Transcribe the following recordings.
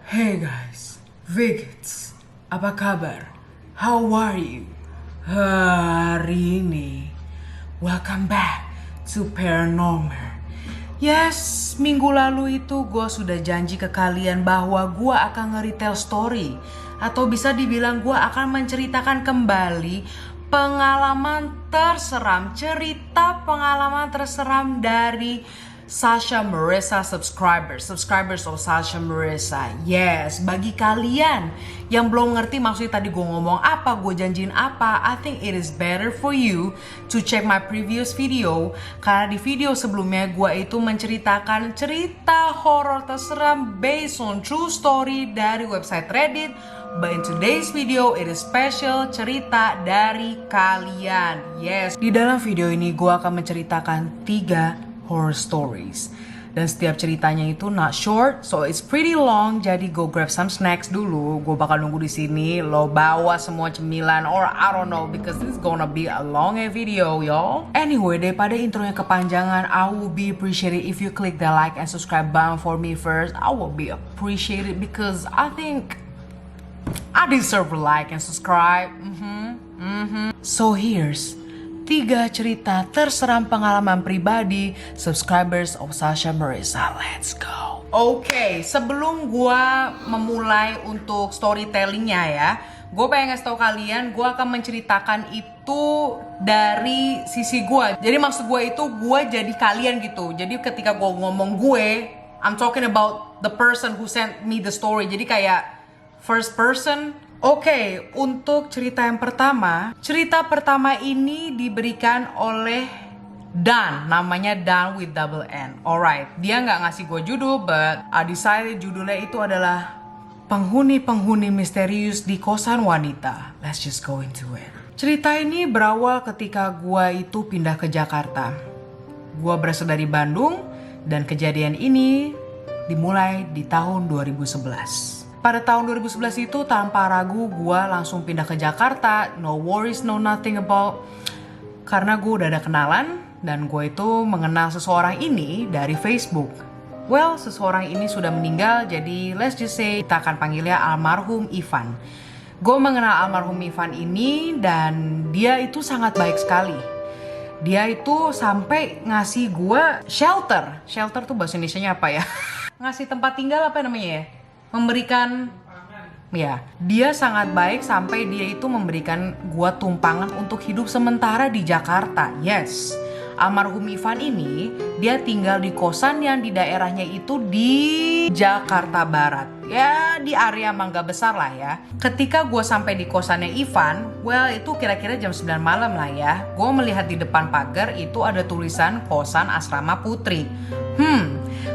Hey guys, Vigits, apa kabar? How are you? Hari ini, welcome back to Paranormal. Yes, minggu lalu itu gue sudah janji ke kalian bahwa gue akan nge-retell story. Atau bisa dibilang gue akan menceritakan kembali pengalaman terseram, cerita pengalaman terseram dari Sasha Marissa subscribers of Sasha Marissa. Yes, bagi kalian yang belum ngerti maksudnya tadi gue ngomong apa, gue janjiin apa, I think it is better for you to check my previous video. Karena di video sebelumnya gue itu menceritakan cerita horor terseram based on true story dari website Reddit. But in today's video, it is special cerita dari kalian. Yes, di dalam video ini gue akan menceritakan 3 horror stories. Dan setiap ceritanya itu not short, so it's pretty long. Jadi go grab some snacks dulu. Gue bakal nunggu di sini. Lo bawa semua cemilan or I don't know because this is gonna be a long video, y'all. Anyway, daripada intronya kepanjangan, I will be appreciated if you click the like and subscribe button for me first. I will be appreciated because I think I deserve a like and subscribe. So here's 3 cerita terseram pengalaman pribadi subscribers of Sasha Marissa. Let's go. Oke, sebelum gua memulai untuk storytellingnya ya, gue pengen ngasih tau kalian, gue akan menceritakan itu dari sisi gue. Jadi maksud gue itu gue jadi kalian gitu. Jadi ketika gue ngomong gue, I'm talking about the person who sent me the story. Jadi kayak first person. Oke, untuk cerita yang pertama, cerita pertama ini diberikan oleh Dan, namanya Dan with double N. Alright, dia nggak ngasih gue judul, but I decided judulnya itu adalah Penghuni-penghuni misterius di kosan wanita. Let's just go into it. Cerita ini berawal ketika gue itu pindah ke Jakarta. Gue berasal dari Bandung, dan kejadian ini dimulai di tahun 2011. Pada tahun 2011 itu tanpa ragu gue langsung pindah ke Jakarta. No worries, no nothing about. Karena gue udah ada kenalan dan gue itu mengenal seseorang ini dari Facebook. Well, seseorang ini sudah meninggal, jadi let's just say kita akan panggilnya almarhum Ivan. Gue mengenal almarhum Ivan ini dan dia itu sangat baik sekali. Dia itu sampai ngasih gue shelter. Shelter tuh bahasa Indonesianya apa ya? Ngasih tempat tinggal apa namanya ya? Memberikan, ya, dia sangat baik sampai dia itu memberikan gua tumpangan untuk hidup sementara di Jakarta. Yes, almarhum Ivan ini dia tinggal di kosan yang di daerahnya itu di Jakarta Barat. Ya, di area Mangga Besar lah ya. Ketika gua sampai di kosannya Ivan, well itu kira-kira jam 9 malam lah ya. Gua melihat di depan pagar itu ada tulisan kosan asrama putri.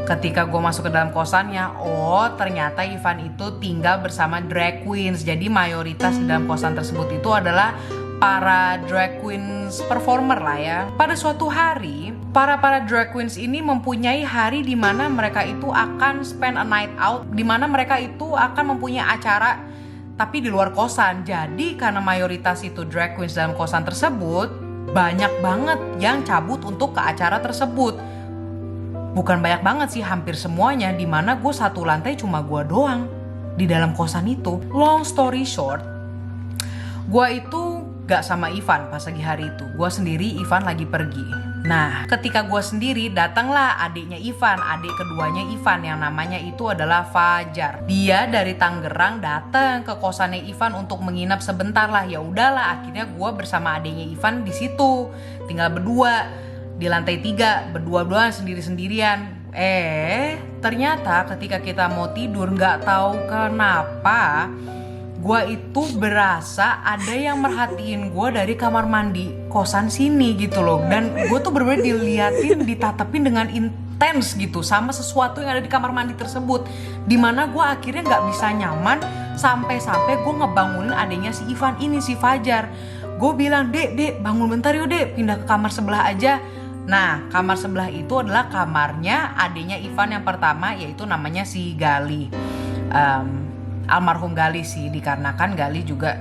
Ketika gue masuk ke dalam kosannya, oh ternyata Ivan itu tinggal bersama drag queens. Jadi mayoritas di dalam kosan tersebut itu adalah para drag queens performer lah ya. Pada suatu hari, para drag queens ini mempunyai hari di mana mereka itu akan spend a night out, di mana mereka itu akan mempunyai acara tapi di luar kosan. Jadi karena mayoritas itu drag queens dalam kosan tersebut, banyak banget yang cabut untuk ke acara tersebut. Bukan banyak banget sih, hampir semuanya, dimana gue satu lantai cuma gue doang di dalam kosan itu. Long story short, gue itu gak sama Ivan pas lagi hari itu. Gue sendiri, Ivan lagi pergi. Nah, ketika gue sendiri, datanglah adiknya Ivan, adik keduanya Ivan yang namanya itu adalah Fajar. Dia dari Tangerang datang ke kosannya Ivan untuk menginap sebentar lah. Ya udahlah, akhirnya gue bersama adiknya Ivan di situ, tinggal berdua. Di lantai 3, berdua-duaan sendiri-sendirian. Ternyata ketika kita mau tidur, gak tahu kenapa gue itu berasa ada yang merhatiin gue dari kamar mandi kosan sini gitu loh. Dan gue tuh bener-bener diliatin, ditatapin dengan intens gitu sama sesuatu yang ada di kamar mandi tersebut. Dimana gue akhirnya gak bisa nyaman sampai-sampai gue ngebangunin adiknya si Ivan ini, si Fajar. Gue bilang, dek bangun bentar yuk dek, pindah ke kamar sebelah aja. Nah, kamar sebelah itu adalah kamarnya adiknya Ivan yang pertama, yaitu namanya si Gali. Almarhum Gali sih, dikarenakan Gali juga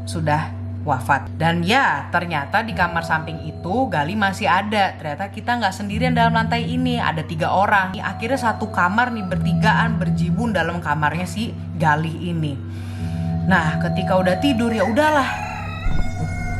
sudah wafat. Dan ya ternyata di kamar samping itu Gali masih ada. Ternyata kita nggak sendirian dalam lantai ini, ada 3 orang. Akhirnya satu kamar nih bertigaan berjibun dalam kamarnya si Gali ini. Nah ketika udah tidur ya udahlah,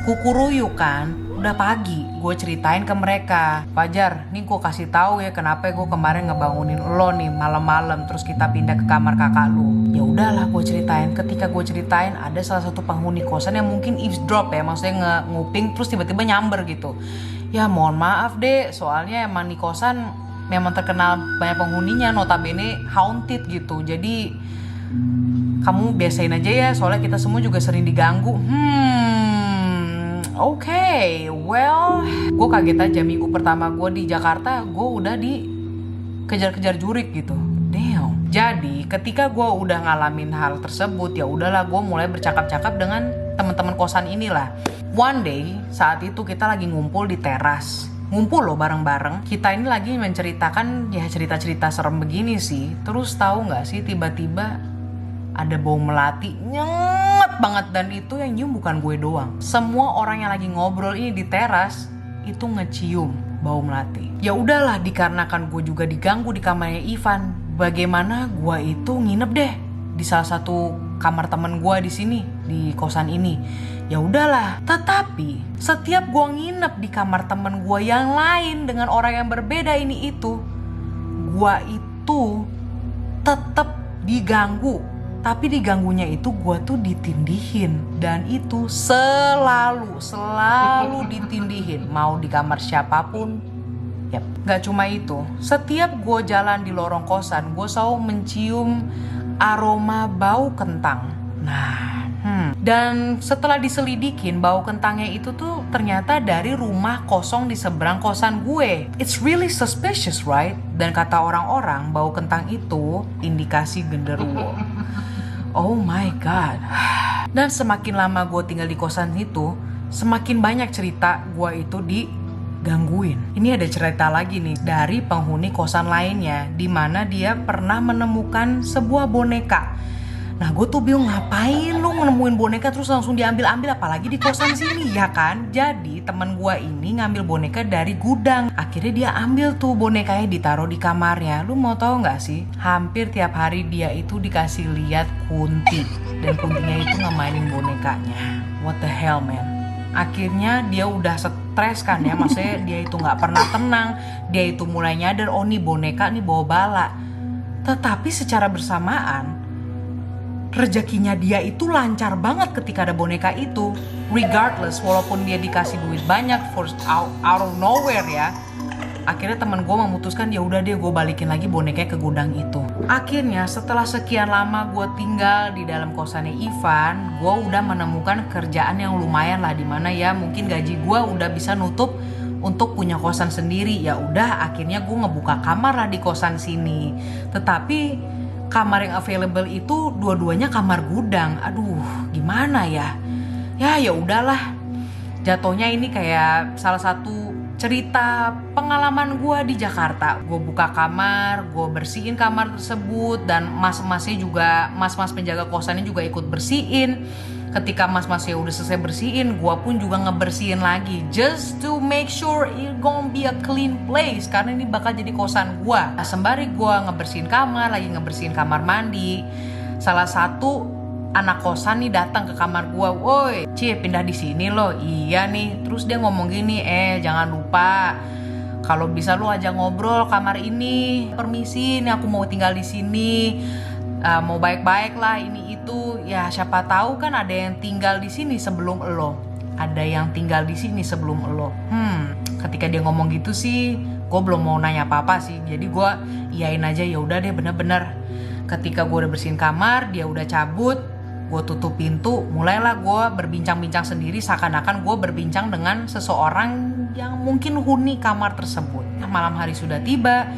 kukuruyuk kan. Udah pagi, gue ceritain ke mereka, Fajar, nih gue kasih tahu ya kenapa gue kemarin ngebangunin lo nih malam-malam, terus kita pindah ke kamar kakak lo. Ya udahlah, gue ceritain. Ketika gue ceritain, ada salah satu penghuni kosan yang mungkin eavesdrop ya, maksudnya nguping terus tiba-tiba nyamber gitu. Ya mohon maaf deh, soalnya emang nih kosan memang terkenal banyak penghuninya, notabene haunted gitu. Jadi kamu biasain aja ya, soalnya kita semua juga sering diganggu. Oke, well, gue kaget aja minggu pertama gue di Jakarta, gue udah dikejar-kejar jurik gitu. Damn. Jadi ketika gue udah ngalamin hal tersebut, ya udahlah gue mulai bercakap-cakap dengan teman-teman kosan inilah. One day, saat itu kita lagi ngumpul di teras. Ngumpul loh bareng-bareng. Kita ini lagi menceritakan ya cerita-cerita serem begini sih. Terus tahu nggak sih tiba-tiba ada bau melati nyengat banget, dan itu yang nyium bukan gue doang. Semua orang yang lagi ngobrol ini di teras itu ngecium bau melati. Ya udahlah, dikarenakan gue juga diganggu di kamarnya Ivan, bagaimana gue itu nginep deh di salah satu kamar temen gue di sini di kosan ini. Ya udahlah, tetapi setiap gue nginep di kamar temen gue yang lain dengan orang yang berbeda ini itu, gue itu tetap diganggu. Tapi diganggunya itu gue tuh ditindihin. Dan itu selalu ditindihin. Mau di kamar siapapun. Yap. Gak cuma itu. Setiap gue jalan di lorong kosan, gue selalu mencium aroma bau kentang. Dan setelah diselidikin, bau kentangnya itu tuh ternyata dari rumah kosong di seberang kosan gue. It's really suspicious, right? Dan kata orang-orang, bau kentang itu indikasi genderuwo. Oh my god. Dan semakin lama gue tinggal di kosan itu, semakin banyak cerita gue itu digangguin. Ini ada cerita lagi nih dari penghuni kosan lainnya, di mana dia pernah menemukan sebuah boneka. Nah gue tuh bingung, ngapain lu nemuin boneka terus langsung diambil-ambil, apalagi di kosan sini ya kan. Jadi temen gue ini ngambil boneka dari gudang. Akhirnya dia ambil tuh bonekanya, ditaruh di kamarnya. Lu mau tahu gak sih, hampir tiap hari dia itu dikasih lihat Kunti, dan Kuntinya itu ngemainin bonekanya. What the hell man. Akhirnya dia udah stres kan ya, maksudnya dia itu gak pernah tenang. Dia itu mulai nyadar, oh nih boneka nih bawa bala. Tetapi secara bersamaan rezekinya dia itu lancar banget ketika ada boneka itu. Regardless, walaupun dia dikasih duit banyak out of nowhere ya. Akhirnya teman gue memutuskan ya udah deh gue balikin lagi bonekanya ke gudang itu. Akhirnya setelah sekian lama gue tinggal di dalam kosannya Ivan, gue udah menemukan kerjaan yang lumayan lah, dimana ya mungkin gaji gue udah bisa nutup untuk punya kosan sendiri. Ya udah akhirnya gue ngebuka kamar lah di kosan sini. Tetapi kamar yang available itu dua-duanya kamar gudang. Aduh, gimana ya? Ya udahlah. Jatuhnya ini kayak salah satu cerita pengalaman gue di Jakarta. Gue buka kamar, gue bersihin kamar tersebut, dan mas-masnya juga, mas-mas penjaga kosannya juga ikut bersihin. Ketika mas-masnya udah selesai bersihin, gue pun juga ngebersihin lagi, just to make sure it gonna be a clean place, karena ini bakal jadi kosan gue. Nah, sembari gue ngebersihin kamar, lagi ngebersihin kamar mandi, salah satu anak kosan nih datang ke kamar gue. Woi, Cie, pindah di sini loh. Iya nih. Terus dia ngomong gini, jangan lupa kalau bisa lu aja ngobrol kamar ini. Permisi, nih aku mau tinggal di sini. Mau baik-baik lah ini itu. Ya siapa tahu kan ada yang tinggal di sini sebelum lo. Ada yang tinggal di sini sebelum lo. Ketika dia ngomong gitu sih, gue belum mau nanya apa-apa sih. Jadi gue iyain aja, ya udah deh bener-bener. Ketika gue udah bersihin kamar, dia udah cabut, gue tutup pintu, mulailah gue berbincang-bincang sendiri, seakan-akan gue berbincang dengan seseorang yang mungkin huni kamar tersebut. Malam hari sudah tiba,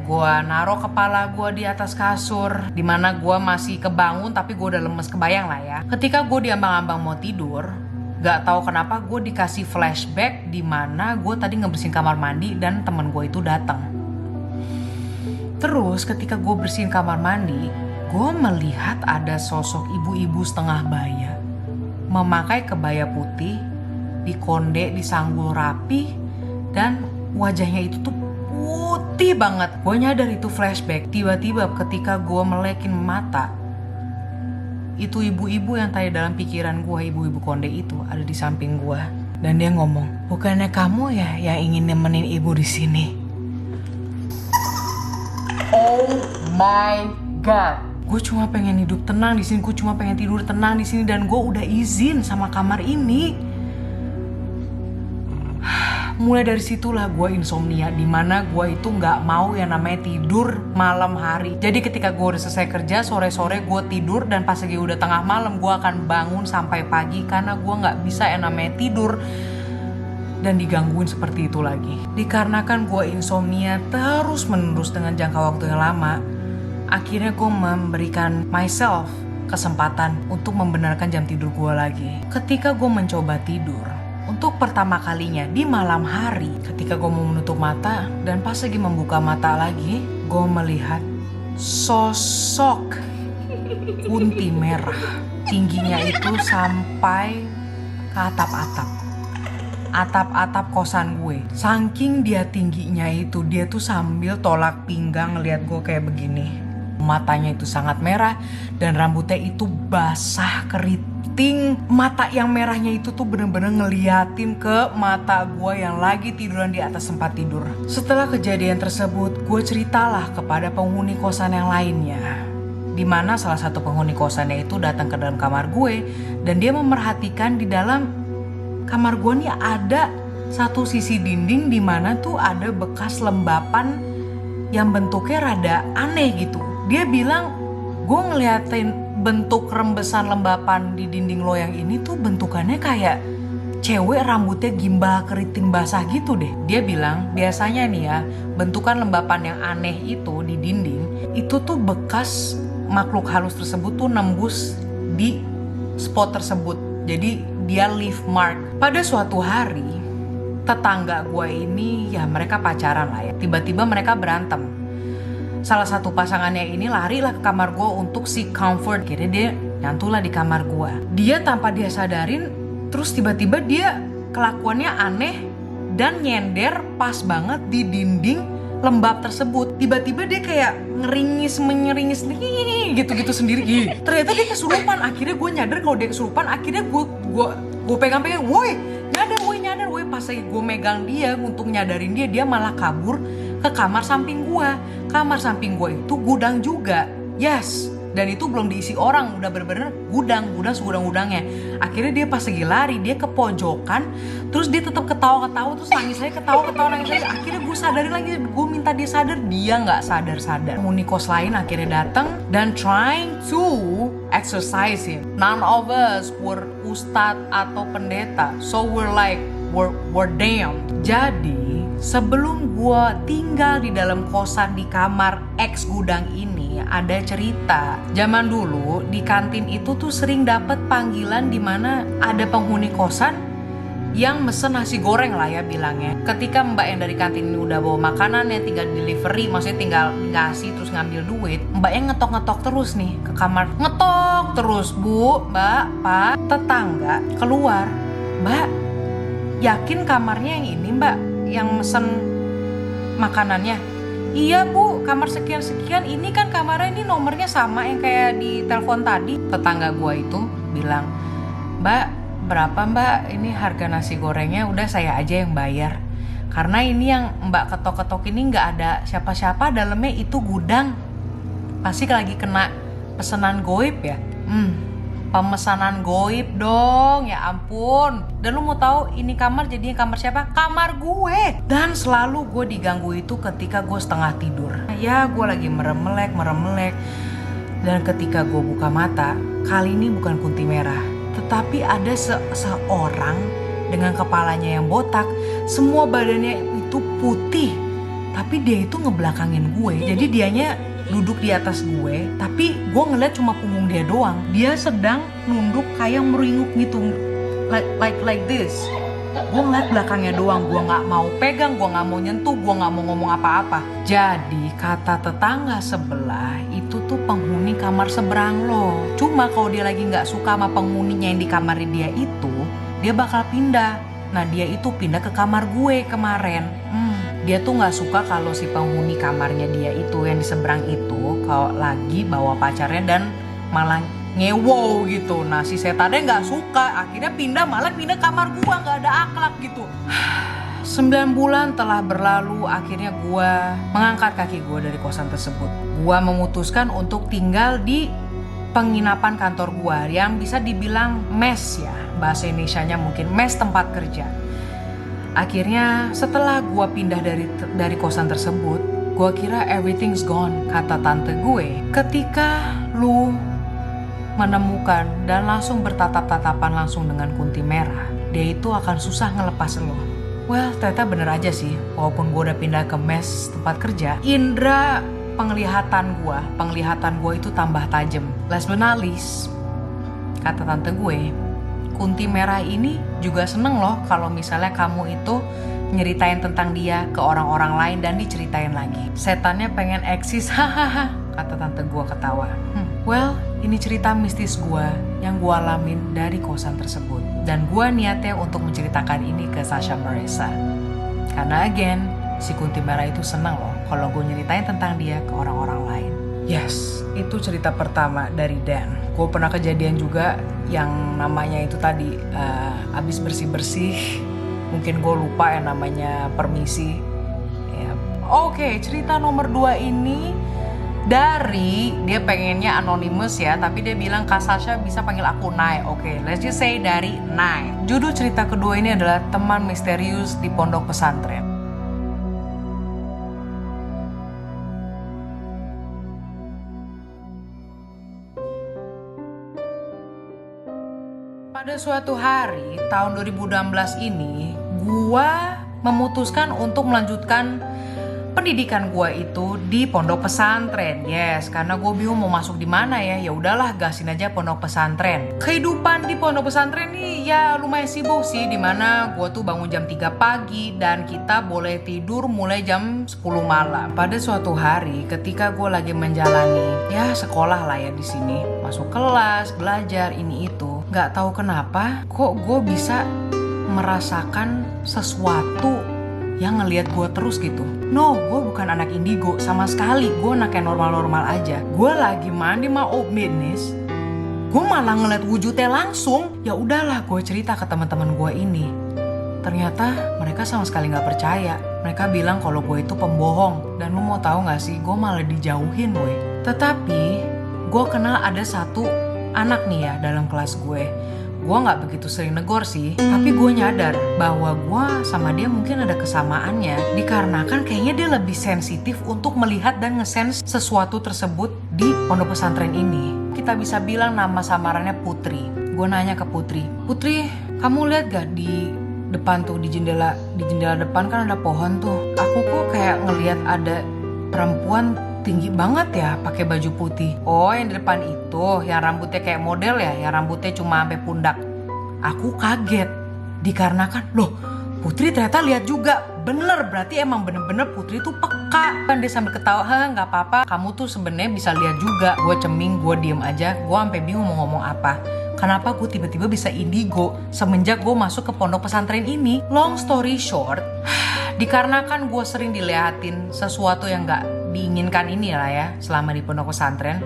gue naruh kepala gue di atas kasur, dimana gue masih kebangun tapi gue udah lemes, kebayang lah ya. Ketika gue diambang-ambang mau tidur, gak tahu kenapa gue dikasih flashback dimana gue tadi ngebersihin kamar mandi dan temen gue itu datang. Terus ketika gue bersihin kamar mandi, gue melihat ada sosok ibu-ibu setengah baya memakai kebaya putih, dikonde, disanggul rapi, dan wajahnya itu tuh putih banget. Gue nyadar itu flashback. Tiba-tiba ketika gue melekin mata, itu ibu-ibu yang tadi dalam pikiran gue, ibu-ibu konde itu ada di samping gue. Dan dia ngomong, bukannya kamu ya yang ingin nemenin ibu di sini? Oh my god. Gue cuma pengen hidup tenang di sini, gue cuma pengen tidur tenang di sini, dan gue udah izin sama kamar ini. Mulai dari situlah gue insomnia, dimana gue itu nggak mau yang namanya tidur malam hari. Jadi ketika gue udah selesai kerja, sore-sore gue tidur, dan pas lagi udah tengah malam gue akan bangun sampai pagi, karena gue nggak bisa yang namanya tidur dan digangguin seperti itu lagi. Dikarenakan gue insomnia terus menerus dengan jangka waktu yang lama, akhirnya gue memberikan myself kesempatan untuk membenarkan jam tidur gue lagi. Ketika gue mencoba tidur untuk pertama kalinya di malam hari, ketika gue mau menutup mata dan pas lagi membuka mata lagi, gue melihat sosok kunti merah. Tingginya itu sampai ke atap-atap kosan gue. Saking dia tingginya itu, dia tuh sambil tolak pinggang ngeliat gue kayak begini. Matanya itu sangat merah dan rambutnya itu basah keriting. Mata yang merahnya itu tuh bener-bener ngeliatin ke mata gue yang lagi tiduran di atas tempat tidur. Setelah kejadian tersebut, gue ceritalah kepada penghuni kosan yang lainnya, dimana salah satu penghuni kosannya itu datang ke dalam kamar gue, dan dia memerhatikan di dalam kamar gue nih ada satu sisi dinding dimana tuh ada bekas lembapan yang bentuknya rada aneh gitu. Dia bilang, gue ngeliatin bentuk rembesan lembapan di dinding lo yang ini tuh bentukannya kayak cewek rambutnya gimbal keriting basah gitu deh. Dia bilang biasanya nih ya, bentukan lembapan yang aneh itu di dinding itu tuh bekas makhluk halus tersebut tuh nembus di spot tersebut. Jadi dia leave mark. Pada suatu hari, tetangga gue ini ya mereka pacaran lah ya. Tiba-tiba mereka berantem. Salah satu pasangannya ini larilah ke kamar gue untuk seek comfort. Akhirnya dia nyantulah di kamar gue. Dia tanpa dia sadarin, terus tiba-tiba dia kelakuannya aneh dan nyender pas banget di dinding lembab tersebut. Tiba-tiba dia kayak menyeringgis gitu-gitu sendiri. Ternyata dia kesurupan. Akhirnya gue nyadar kalau dia kesurupan. Akhirnya gue pegang-pegang, woi nyadar, woi. Pas lagi gue megang dia untuk nyadarin dia, dia malah kabur ke kamar samping gue. Kamar samping gue itu gudang juga, yes. Dan itu belum diisi orang, udah bener-bener gudang segudang-gudangnya. Akhirnya dia pas lagi lari, dia ke pojokan, terus dia tetap ketawa-ketawa, terus nangis lagi, nangis lagi. Akhirnya gue sadarin lagi, gue minta dia sadar, dia nggak sadar. Penghuni kos lain akhirnya datang dan trying to exorcise him. None of us were ustadz atau pendeta, so we're like, we're damned. Jadi sebelum gue tinggal di dalam kosan di kamar ex gudang ini, ada cerita. Zaman dulu di kantin itu tuh sering dapet panggilan di mana ada penghuni kosan yang mesen nasi goreng lah ya bilangnya. Ketika mbak yang dari kantin ini udah bawa makanan yang tinggal delivery, maksudnya tinggal ngasih terus ngambil duit, mbaknya ngetok-ngetok terus nih ke kamar. Ngetok terus, bu, mbak, pak. Tetangga keluar, mbak, yakin kamarnya yang ini mbak, yang mesen makanannya? Iya bu, kamar sekian-sekian, ini kan kamarnya ini nomornya sama yang kayak di telepon tadi. Tetangga gua itu bilang, mbak, berapa mbak ini harga nasi gorengnya? Udah saya aja yang bayar, karena ini yang mbak ketok-ketok ini gak ada siapa-siapa, dalamnya itu gudang. Pasti lagi kena pesanan goib ya. Pemesanan goib dong, ya ampun. Dan lu mau tahu ini kamar jadinya kamar siapa? Kamar gue. Dan selalu gue diganggu itu ketika gue setengah tidur. Ya gue lagi merem-melek. Dan ketika gue buka mata, kali ini bukan kunti merah, tetapi ada seorang dengan kepalanya yang botak. Semua badannya itu putih, tapi dia itu ngebelakangin gue. Jadi dianya duduk di atas gue, tapi gue ngeliat cuma punggung dia doang. Dia sedang nunduk kayak meringuk gitu, like this. Gue ngeliat belakangnya doang, gue nggak mau pegang, gue nggak mau nyentuh, gue nggak mau ngomong apa-apa. Jadi kata tetangga sebelah itu tuh penghuni kamar seberang lo. Cuma kalau dia lagi nggak suka sama penghuninya yang di kamar dia itu, dia bakal pindah. Nah dia itu pindah ke kamar gue kemarin. Dia tuh nggak suka kalau si penghuni kamarnya dia itu yang di seberang itu kalau lagi bawa pacarnya dan malah ngewow gitu. Nah si setannya nggak suka, akhirnya malah pindah kamar gue, nggak ada akhlak gitu. 9 bulan telah berlalu, akhirnya gue mengangkat kaki gue dari kosan tersebut. Gue memutuskan untuk tinggal di penginapan kantor gue yang bisa dibilang mes ya, bahasa Indonesianya mungkin mes tempat kerja. Akhirnya setelah gue pindah dari kosan tersebut, gue kira everything's gone, kata tante gue. Ketika lu menemukan dan langsung bertatap-tatapan langsung dengan kunti merah, dia itu akan susah ngelepas lo. Well, ternyata bener aja sih, walaupun gue udah pindah ke mes tempat kerja, indera penglihatan gue itu tambah tajam. Last but not least, kata tante gue, kunti merah ini juga seneng loh kalau misalnya kamu itu nyeritain tentang dia ke orang-orang lain dan diceritain lagi. Setannya pengen eksis, hahaha, kata tante gue ketawa. Well, ini cerita mistis gue yang gue alamin dari kosan tersebut. Dan gue niatnya untuk menceritakan ini ke Sasha Marissa. Karena again, si kunti merah itu senang loh kalau gue nyeritain tentang dia ke orang-orang lain. Yes, itu cerita pertama dari Dan. Gue pernah kejadian juga yang namanya itu tadi abis bersih-bersih. Mungkin gue lupa yang namanya permisi. Oke, cerita nomor 2 ini dari dia pengennya anonymous ya, tapi dia bilang Kak Sasha bisa panggil aku Nai. Oke, let's just say dari Nai. Judul cerita kedua ini adalah Teman Misterius di Pondok Pesantren. Pada suatu hari tahun 2016 ini, gua memutuskan untuk melanjutkan pendidikan gue itu di pondok pesantren. Yes, karena gue bingung mau masuk di mana ya. Ya udahlah, gasin aja pondok pesantren. Kehidupan di pondok pesantren ini ya lumayan sibuk sih, dimana gue tuh bangun jam 3 pagi dan kita boleh tidur mulai jam 10 malam. Pada suatu hari ketika gue lagi menjalani ya sekolah lah ya di sini, masuk kelas, belajar ini itu, nggak tahu kenapa kok gue bisa merasakan sesuatu yang ngelihat gue terus gitu. No, gue bukan anak indigo sama sekali. Gue anak yang normal-normal aja. Gue lagi mandi sama Om Midnis, gue malah ngeliat wujudnya langsung. Ya udahlah, gue cerita ke teman-teman gue ini. Ternyata mereka sama sekali nggak percaya. Mereka bilang kalau gue itu pembohong. Dan lu mau tahu nggak sih, gue malah dijauhin, woy. Tetapi gue kenal ada satu anak nih ya dalam kelas gue. Gue gak begitu sering negor sih, tapi gue nyadar bahwa gue sama dia mungkin ada kesamaannya, dikarenakan kayaknya dia lebih sensitif untuk melihat dan ngesense sesuatu tersebut di pondok pesantren ini. Kita bisa bilang nama samarannya Putri. Gue nanya ke Putri, Putri, kamu lihat gak di depan tuh, di jendela depan kan ada pohon tuh. Aku kok kayak ngelihat ada perempuan tinggi banget ya pakai baju putih. Oh, yang di depan itu yang rambutnya kayak model ya, yang rambutnya cuma sampai pundak. Aku kaget dikarenakan loh, Putri ternyata lihat juga. Bener, berarti emang bener-bener Putri tuh peka. Kan dia sambil ketawa, nggak apa-apa, kamu tuh sebenarnya bisa lihat juga. Gue ceming, gue diem aja, gue sampai bingung mau ngomong apa. Kenapa gue tiba-tiba bisa indigo semenjak gue masuk ke pondok pesantren ini? Long story short, dikarenakan gue sering diliatin sesuatu yang gak diinginkan ini lah ya selama di pondok pesantren.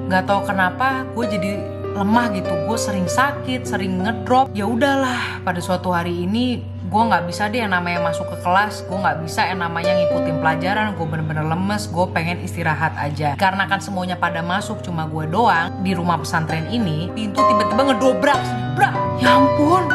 Gak tahu kenapa gue jadi lemah gitu, gue sering sakit, sering ngedrop. Ya udahlah, pada suatu hari ini gue nggak bisa deh yang namanya masuk ke kelas, gue nggak bisa yang namanya ngikutin pelajaran, gue bener-bener lemes, gue pengen istirahat aja. Karena kan semuanya pada masuk, cuma gue doang di rumah pesantren ini. Pintu tiba-tiba ngedobrak, brak. Ya ampun,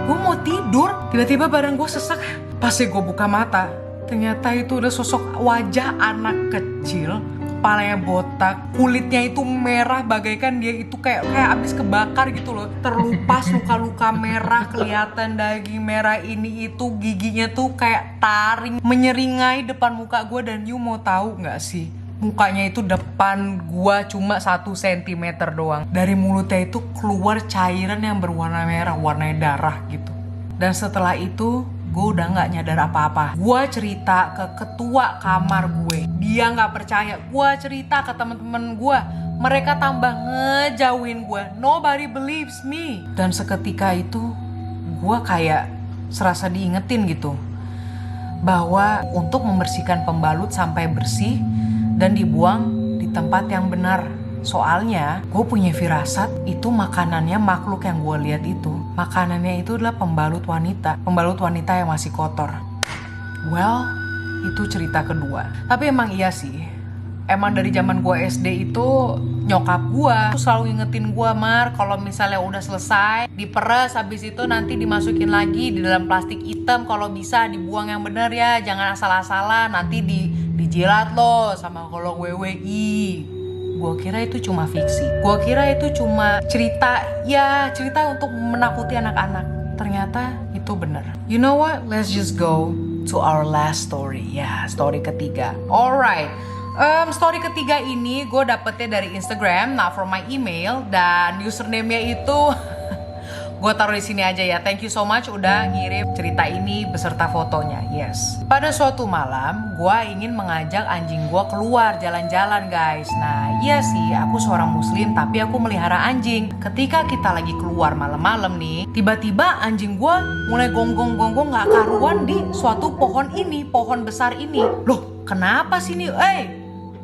gue mau tidur, tiba-tiba badan gue sesak. Pas gue buka mata, ternyata itu udah sosok wajah anak kecil, kepalanya botak, kulitnya itu merah bagaikan dia itu kayak abis kebakar gitu loh. Terlupas luka-luka merah, kelihatan daging merah ini itu, giginya tuh kayak taring menyeringai depan muka gue. Dan you mau tahu nggak sih, mukanya itu depan gue cuma 1 cm doang. Dari mulutnya itu keluar cairan yang berwarna merah, warnanya darah gitu. Dan setelah itu gue udah gak nyadar apa-apa. Gue cerita ke ketua kamar gue, dia gak percaya. Gue cerita ke teman-teman gue, mereka tambah ngejauhin gue. Nobody believes me. Dan seketika itu gue kayak serasa diingetin gitu, bahwa untuk membersihkan pembalut sampai bersih dan dibuang di tempat yang benar. Soalnya gue punya firasat itu makanannya makhluk yang gue lihat itu. Makanannya itu adalah pembalut wanita. Pembalut wanita yang masih kotor. Well, itu cerita kedua. Tapi emang iya sih. Emang dari zaman gue SD itu nyokap gue tuh selalu ingetin gue, Mar, kalau misalnya udah selesai diperes, habis itu nanti dimasukin lagi di dalam plastik hitam. Kalau bisa dibuang yang bener ya, jangan asal-asalan. Nanti dijilat loh sama kolong WWI. Gue kira itu cuma fiksi. Gue kira itu cuma cerita untuk menakuti anak-anak. Ternyata itu bener. You know what? Let's just go to our last story. Ya, story ketiga. Alright. Story ketiga ini gue dapetnya dari Instagram, not from my email, dan username-nya itu gue taruh di sini aja ya. Thank you so much udah ngirim cerita ini beserta fotonya. Yes. Pada suatu malam, gue ingin mengajak anjing gue keluar jalan-jalan, guys. Nah, iya sih, aku seorang muslim tapi aku melihara anjing. Ketika kita lagi keluar malam-malam nih, tiba-tiba anjing gue mulai gonggong-gonggong gak karuan di suatu pohon ini, pohon besar ini. Loh, kenapa sih nih?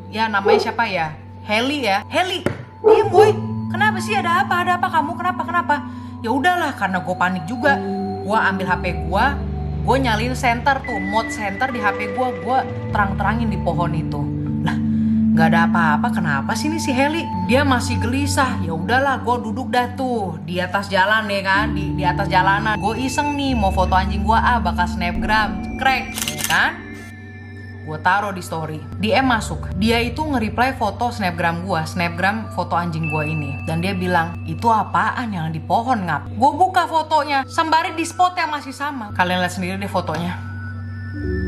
Ya namanya siapa ya? Heli ya. Heli, diem boy. Kenapa sih? Ada apa? Ada apa kamu? Kenapa? Ya udahlah, karena gue panik juga. Gue ambil HP gue nyalin center tuh, mode center di HP gue terang-terangin di pohon itu. Lah, nggak ada apa-apa. Kenapa sih nih si Heli? Dia masih gelisah. Ya udahlah, gue duduk dah tuh di atas jalan ya kan, di atas jalanan. Gue iseng nih mau foto anjing gue, bakal snapgram, crack, ya kan? Gue taruh di story, DM masuk. Dia itu nge-reply foto snapgram gue, snapgram foto anjing gue ini. Dan dia bilang, itu apaan yang di pohon ngap? Gue buka fotonya, sembari di spot yang masih sama. Kalian lihat sendiri deh fotonya.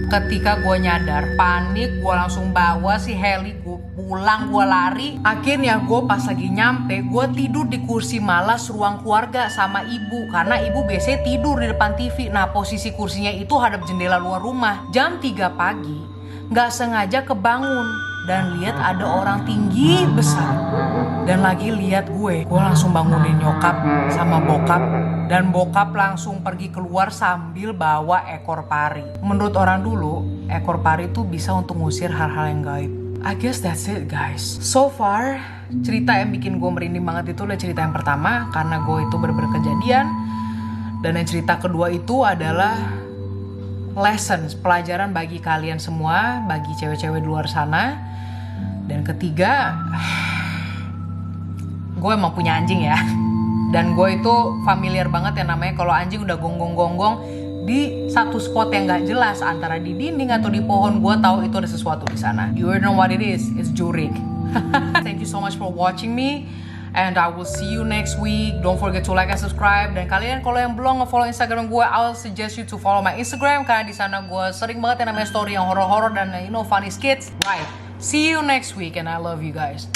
Ketika gue nyadar, panik, gue langsung bawa si Heli, gue pulang, gue lari. Akhirnya gue pas lagi nyampe, gue tidur di kursi malas ruang keluarga sama ibu. Karena ibu biasanya tidur di depan TV. Nah, posisi kursinya itu hadap jendela luar rumah. Jam 3 pagi, gak sengaja kebangun dan lihat ada orang tinggi besar dan lagi lihat gue langsung bangunin nyokap sama bokap, dan bokap langsung pergi keluar sambil bawa ekor pari. Menurut orang dulu, ekor pari itu bisa untuk ngusir hal-hal yang gaib. I guess that's it, guys. So far, cerita yang bikin gue merinding banget itu adalah cerita yang pertama karena gue itu bener-bener kejadian, dan yang cerita kedua itu adalah lessons, pelajaran bagi kalian semua, bagi cewek-cewek di luar sana. Dan ketiga, gue emang punya anjing ya. Dan gue itu familiar banget yang namanya kalau anjing udah gonggong-gonggong di satu spot yang gak jelas, antara di dinding atau di pohon, gue tahu itu ada sesuatu di sana. You already know what it is. It's jurik. Thank you so much for watching me. And I will see you next week. Don't forget to like and subscribe. Dan kalian kalau yang belum nge-follow Instagram gue, I will suggest you to follow my Instagram. Karena di sana gue sering banget yang namanya story yang horor-horor dan funny skits. Right. See you next week and I love you guys.